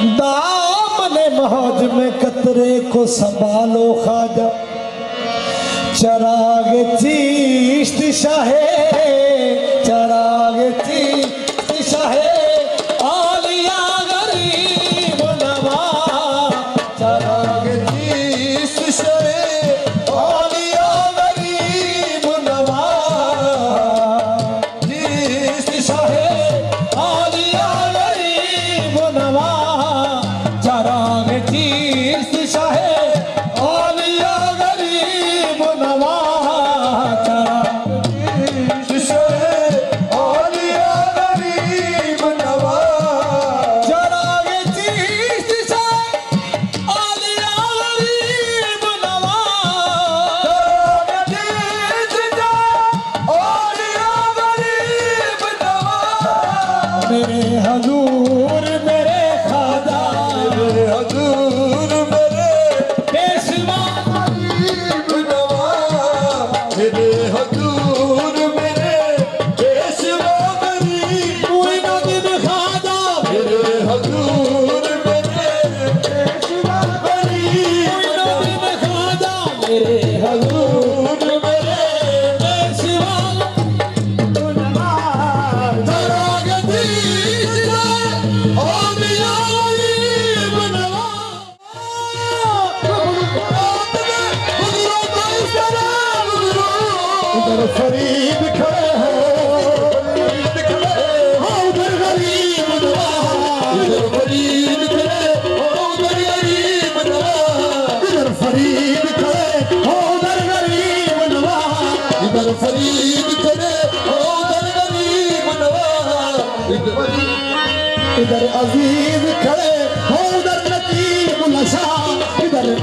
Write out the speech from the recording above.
दामने मौज में कतरे को संभालो ख्वाजा, चराग चीश्त शाहे, चराग चीश्त शाहे आलिया गरीब नवाज, चराग चीश्त शाहे आलिया गरीब नवाज, चीश्त शाहे आलिया गरीब नवाज, चराग चीश्त शाहे आलिया गरीब नवाज, चराग चीश्त शाहे आलिया गरीब नवाज, मेरे हजूर मेरे ख्वाजा, मेरे हजूर मेरे पेशवा गरीब नवाज, मेरे हजूर मेरे पेशवा गरीब मोइनुद्दीन ख्वाजा, मेरे हजूर मेरे पेशवा गरीब मोइनुद्दीन ख्वाजा, मेरे हजूर मेरे पेशवा फरीद खड़े हो, उधर गरीब नवाज, इधर फरीद खड़े हो, उधर गरीब नवाज, इधर फरीद खड़े हो, उधर गरीब नवाज, इधर फरीद खड़े हो, उधर गरीब नवाज, इधर अजीज खड़े हो, उधर नजीब नशा, इधर